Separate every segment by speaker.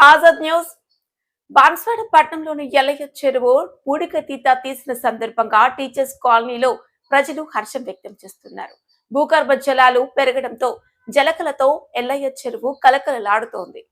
Speaker 1: Azad news. Banswada పట్టణంలోని ఎల్లయ్య చెరువు పూడికతీత తీసిన సందర్భంగా టీచర్స్ కాలనీలో ప్రజలు హర్షం వ్యక్తం చేస్తున్నారు. భూగర్భ జలాలు పెరగడంతో జలకలతో ఎల్లయ్య చెరువు కలకలలాడుతోంది.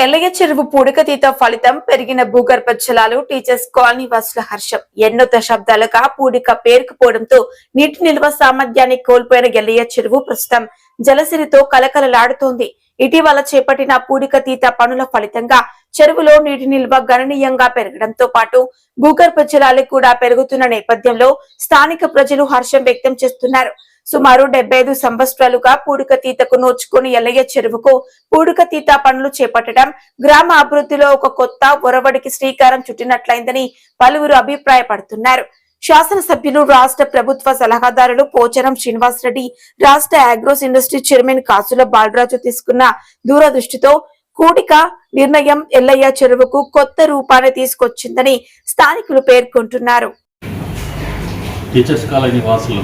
Speaker 1: ఎల్లయ్య చెరువు పూడికతీత ఫలితం పెరిగిన భూగర్భ జలాలు టీచర్స్ కాలనీ వాసుల హర్షం. ఎన్నో దశాబ్దాలుగా పూడిక పేరుకుపోవడంతో నీటి నిల్వ సామర్థ్యాన్ని కోల్పోయిన ఎల్లయ్య చెరువు ప్రస్తుతం జలసిరితో కలకలలాడుతోంది. ఇటీవల చేపట్టిన పూడికతీత పనుల ఫలితంగా చెరువులో నీటి నిల్వ గణనీయంగా పెరగడంతో పాటు భూగర్భ జలాలు కూడా పెరుగుతున్న నేపథ్యంలో స్థానిక ప్రజలు హర్షం వ్యక్తం చేస్తున్నారు. సుమారు 75 సంవత్సరాలుగా పూడికతీతకు నోచుకుని ఎల్లయ్య చెరువుకు పూడికతీత పనులు చేపట్టడం గ్రామ అభివృద్ధిలో ఒక కొత్త ఒరవడికి శ్రీకారం చుట్టినట్లయిందని పలువురు అభిప్రాయపడుతున్నారు. శాసనసభ్యులు, రాష్ట్ర ప్రభుత్వ సలహాదారులు పోచారం శ్రీనివాసరెడ్డి, రాష్ట్ర అగ్రోస్ ఇండస్ట్రీ చైర్మన్ కాసుల బాలరాజు తీసుకున్న దూరదృష్టితో కూడిక నిర్ణయం ఎల్లయ్య చెరువుకు కొత్త రూపాన్ని తీసుకొచ్చిందని స్థానికులు పేర్కొంటున్నారు.
Speaker 2: టీచర్స్ కాలనీ వాసులు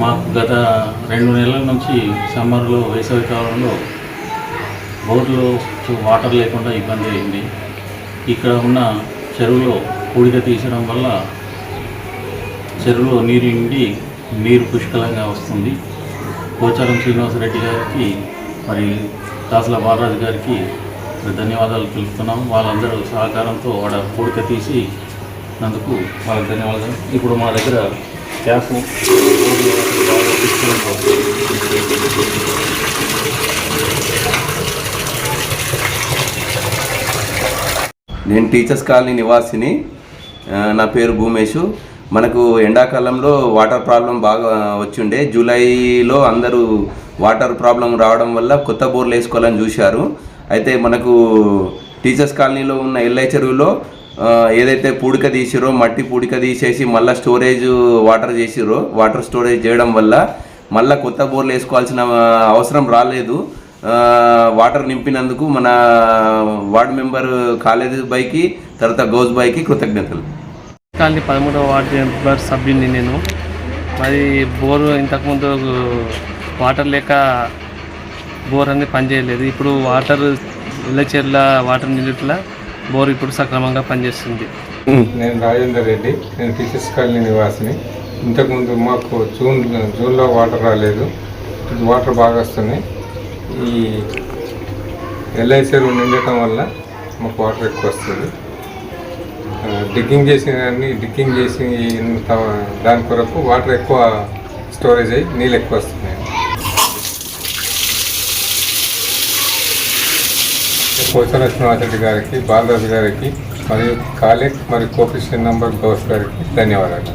Speaker 2: మాకు గత 2 నెలల నుంచి సమ్మర్లో, వేసవి కాలంలో బోర్లో వాటర్ లేకుండా ఇబ్బంది అయింది. ఇక్కడ ఉన్న చెరువులో పూడిక తీసడం వల్ల చెరువులో నీరు నిండి నీరు పుష్కలంగా వస్తుంది. పోచారం శ్రీనివాసరెడ్డి గారికి, మరి కాసుల బాలరాజు గారికి ధన్యవాదాలు తెలుపుతున్నాం. వాళ్ళందరూ సహకారంతో వాడ పూడిక తీసి నందుకు వాళ్ళకి ధన్యవాదాలు. ఇప్పుడు మా దగ్గర ట్యాప్
Speaker 3: నేను టీచర్స్ కాలనీ నివాసిని. నా పేరు భూమేషు. మనకు ఎండాకాలంలో వాటర్ ప్రాబ్లం బాగా వచ్చిండే. జూలైలో అందరూ వాటర్ ప్రాబ్లం రావడం వల్ల కొత్త బోర్లు వేసుకోవాలని చూశారు. అయితే మనకు టీచర్స్ కాలనీలో ఉన్న ఎల్లయ్య చెరువులో ఏదైతే పూడిక తీసిరో, మట్టి పూడిక తీసేసి మళ్ళీ స్టోరేజ్ వాటర్ చేసిరో, వాటర్ స్టోరేజ్ చేయడం వల్ల మళ్ళీ కొత్త బోర్లు వేసుకోవాల్సిన అవసరం రాలేదు. వాటర్ నింపినందుకు మన వార్డు మెంబర్ కాలేజ్ బాయ్కి, తర్వాత గౌజ్ బాయ్కి కృతజ్ఞతలు.
Speaker 4: కాలనీ 13వ వార్డు మెంబర్ సభ్యుని నేను. మరి బోరు ఇంతకుముందు వాటర్ లేక బోర్ అనేది పనిచేయలేదు. ఇప్పుడు వాటర్ ఇళ్ళచెర్ల వాటర్ నిండుట్లా బోర్ ఇప్పుడు సక్రమంగా పనిచేస్తుంది.
Speaker 5: నేను రాజేందర్ రెడ్డి. నేను టీచర్స్ కాలనీ నివాసిని. ఇంతకుముందు మాకు జూన్లో వాటర్ రాలేదు. వాటర్ బాగా వస్తున్నాయి. ఈ ఎల్లయ్య చెరువు నిండటం వల్ల మాకు వాటర్ ఎక్కువ వస్తుంది. డిగ్గింగ్ చేసి దాని కొరకు వాటర్ ఎక్కువ స్టోరేజ్ అయ్యి నీళ్ళు ఎక్కువ వస్తున్నాయి. పోచారం శ్రీనివాసరెడ్డి గారికి, బాలరాజు గారికి, మరియు కాలేజ్ మరియు కోఆపరేషన్ నంబర్ గౌస్ గారికి ధన్యవాదాలు.